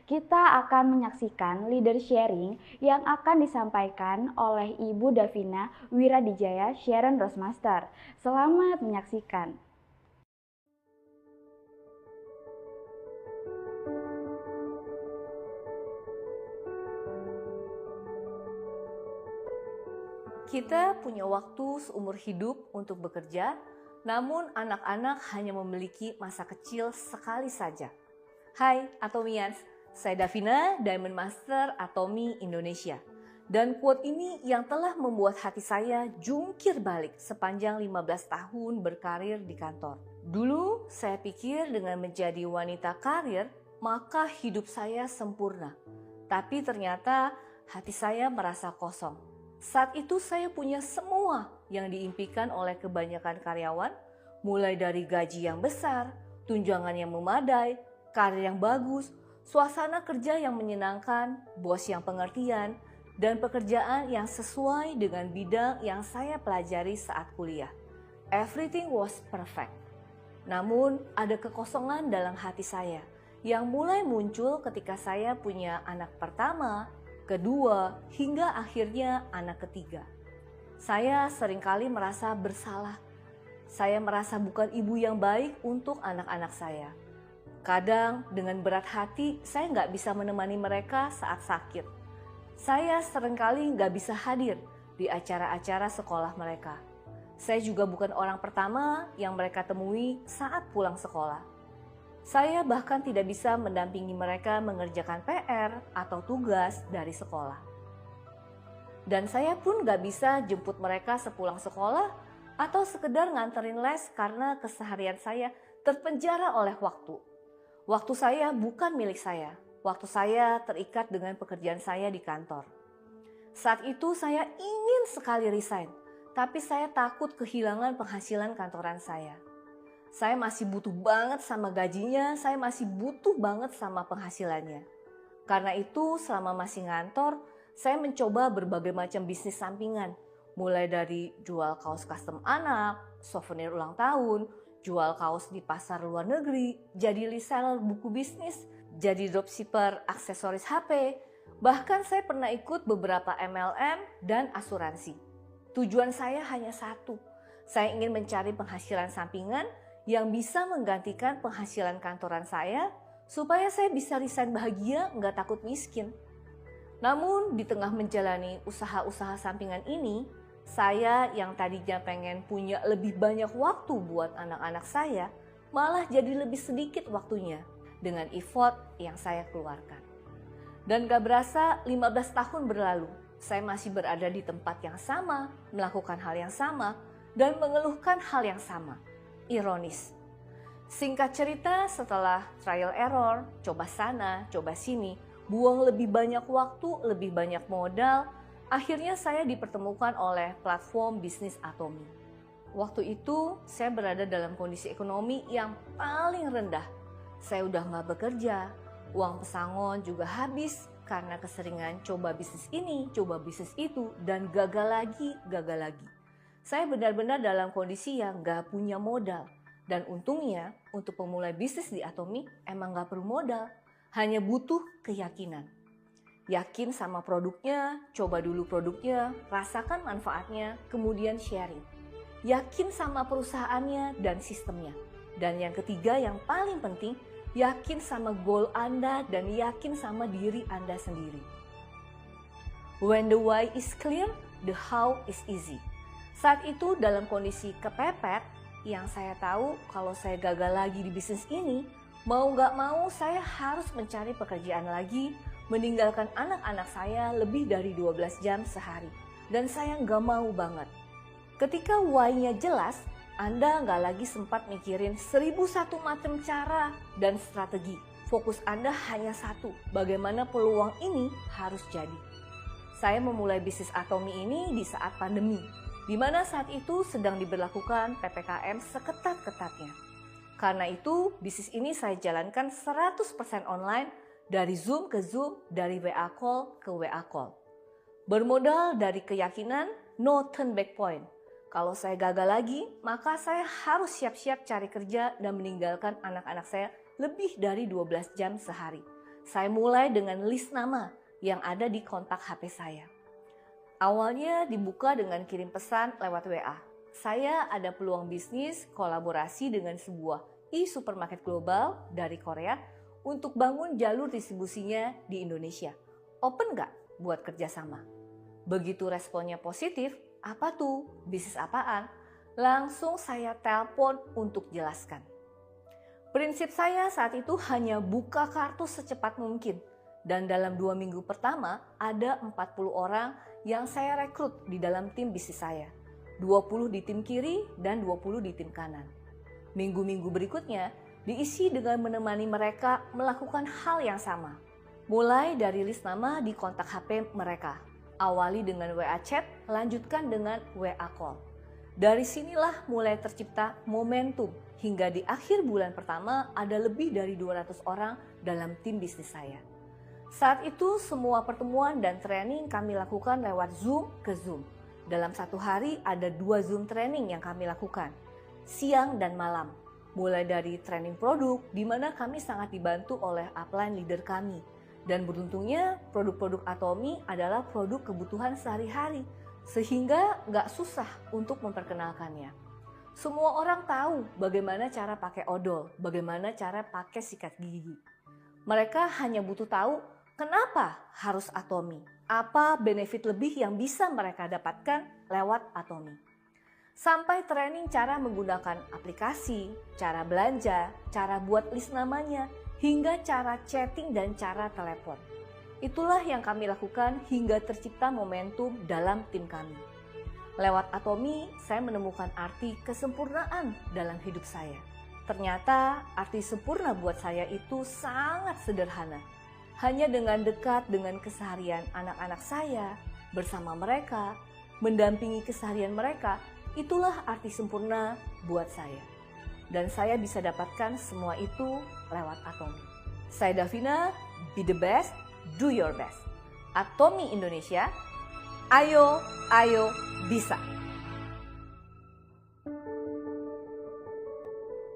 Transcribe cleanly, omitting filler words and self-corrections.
kita akan menyaksikan leader sharing yang akan disampaikan oleh Ibu Davina Wiradijaya Sharon Rosmaster. Selamat menyaksikan. Kita punya waktu seumur hidup untuk bekerja, namun anak-anak hanya memiliki masa kecil sekali saja. Hai Atomians, saya Davina, Diamond Master Atomi Indonesia. Dan quote ini yang telah membuat hati saya jungkir balik sepanjang 15 tahun berkarir di kantor. Dulu saya pikir dengan menjadi wanita karir, maka hidup saya sempurna. Tapi ternyata hati saya merasa kosong. Saat itu saya punya semua yang diimpikan oleh kebanyakan karyawan, mulai dari gaji yang besar, tunjangan yang memadai, karir yang bagus, suasana kerja yang menyenangkan, bos yang pengertian, dan pekerjaan yang sesuai dengan bidang yang saya pelajari saat kuliah. Everything was perfect. Namun ada kekosongan dalam hati saya yang mulai muncul ketika saya punya anak pertama, kedua, hingga akhirnya anak ketiga. Saya seringkali merasa bersalah. Saya merasa bukan ibu yang baik untuk anak-anak saya. Kadang dengan berat hati saya nggak bisa menemani mereka saat sakit. Saya seringkali nggak bisa hadir di acara-acara sekolah mereka. Saya juga bukan orang pertama yang mereka temui saat pulang sekolah. Saya bahkan tidak bisa mendampingi mereka mengerjakan PR atau tugas dari sekolah. Dan saya pun gak bisa jemput mereka sepulang sekolah atau sekedar nganterin les karena keseharian saya terpenjara oleh waktu. Waktu saya bukan milik saya. Waktu saya terikat dengan pekerjaan saya di kantor. Saat itu saya ingin sekali resign, tapi saya takut kehilangan penghasilan kantoran saya. Saya masih butuh banget sama gajinya, saya masih butuh banget sama penghasilannya. Karena itu selama masih ngantor, saya mencoba berbagai macam bisnis sampingan. Mulai dari jual kaos custom anak, souvenir ulang tahun, jual kaos di pasar luar negeri, jadi reseller buku bisnis, jadi dropshipper aksesoris HP. Bahkan saya pernah ikut beberapa MLM dan asuransi. Tujuan saya hanya satu, saya ingin mencari penghasilan sampingan yang bisa menggantikan penghasilan kantoran saya supaya saya bisa resign bahagia, nggak takut miskin. Namun di tengah menjalani usaha-usaha sampingan ini, saya yang tadinya pengen punya lebih banyak waktu buat anak-anak saya, malah jadi lebih sedikit waktunya dengan effort yang saya keluarkan. Dan gak berasa 15 tahun berlalu, saya masih berada di tempat yang sama, melakukan hal yang sama, dan mengeluhkan hal yang sama. Ironis. Singkat cerita, setelah trial error, coba sana, coba sini, buang lebih banyak waktu, lebih banyak modal, akhirnya saya dipertemukan oleh platform bisnis Atomi. Waktu itu saya berada dalam kondisi ekonomi yang paling rendah. Saya udah gak bekerja, uang pesangon juga habis karena keseringan coba bisnis ini, coba bisnis itu, dan gagal lagi, gagal lagi. Saya benar-benar dalam kondisi yang gak punya modal. Dan untungnya untuk pemulai bisnis di Atomi emang gak perlu modal. Hanya butuh keyakinan. Yakin sama produknya, coba dulu produknya, rasakan manfaatnya, kemudian sharing. Yakin sama perusahaannya dan sistemnya. Dan yang ketiga yang paling penting, yakin sama goal Anda dan yakin sama diri Anda sendiri. When the why is clear, the how is easy. Saat itu dalam kondisi kepepet, yang saya tahu kalau saya gagal lagi di bisnis ini, mau gak mau saya harus mencari pekerjaan lagi, meninggalkan anak-anak saya lebih dari 12 jam sehari. Dan saya gak mau banget. Ketika why-nya jelas, Anda gak lagi sempat mikirin 1001 macam cara dan strategi. Fokus Anda hanya satu, bagaimana peluang ini harus jadi. Saya memulai bisnis Atomi ini di saat pandemi, di mana saat itu sedang diberlakukan PPKM seketat-ketatnya. Karena itu, bisnis ini saya jalankan 100% online, dari Zoom ke Zoom, dari WA call ke WA call. Bermodal dari keyakinan, no turn back point. Kalau saya gagal lagi, maka saya harus siap-siap cari kerja dan meninggalkan anak-anak saya lebih dari 12 jam sehari. Saya mulai dengan list nama yang ada di kontak HP saya. Awalnya dibuka dengan kirim pesan lewat WA. Saya ada peluang bisnis kolaborasi dengan sebuah e-supermarket global dari Korea untuk bangun jalur distribusinya di Indonesia. Open nggak buat kerjasama? Begitu responnya positif, apa tuh? Bisnis apaan? Langsung saya telepon untuk jelaskan. Prinsip saya saat itu hanya buka kartu secepat mungkin. Dan dalam 2 minggu pertama ada 40 orang yang saya rekrut di dalam tim bisnis saya. 20 di tim kiri dan 20 di tim kanan. Minggu-minggu berikutnya diisi dengan menemani mereka melakukan hal yang sama. Mulai dari list nama di kontak HP mereka. Awali dengan WA chat, lanjutkan dengan WA call. Dari sinilah mulai tercipta momentum hingga di akhir bulan pertama ada lebih dari 200 orang dalam tim bisnis saya. Saat itu semua pertemuan dan training kami lakukan lewat Zoom ke Zoom. Dalam 1 hari ada 2 Zoom training yang kami lakukan, siang dan malam. Mulai dari training produk di mana kami sangat dibantu oleh upline leader kami. Dan beruntungnya produk-produk Atomy adalah produk kebutuhan sehari-hari sehingga nggak susah untuk memperkenalkannya. Semua orang tahu bagaimana cara pakai odol, bagaimana cara pakai sikat gigi. Mereka hanya butuh tahu kenapa harus Atomy, apa benefit lebih yang bisa mereka dapatkan lewat Atomy. Sampai training cara menggunakan aplikasi, cara belanja, cara buat list namanya, hingga cara chatting dan cara telepon. Itulah yang kami lakukan hingga tercipta momentum dalam tim kami. Lewat Atomy, saya menemukan arti kesempurnaan dalam hidup saya. Ternyata arti sempurna buat saya itu sangat sederhana. Hanya dengan dekat dengan keseharian anak-anak saya, bersama mereka, mendampingi keseharian mereka, itulah arti sempurna buat saya. Dan saya bisa dapatkan semua itu lewat Atomy. Saya Davina, be the best, do your best. Atomy Indonesia, ayo bisa.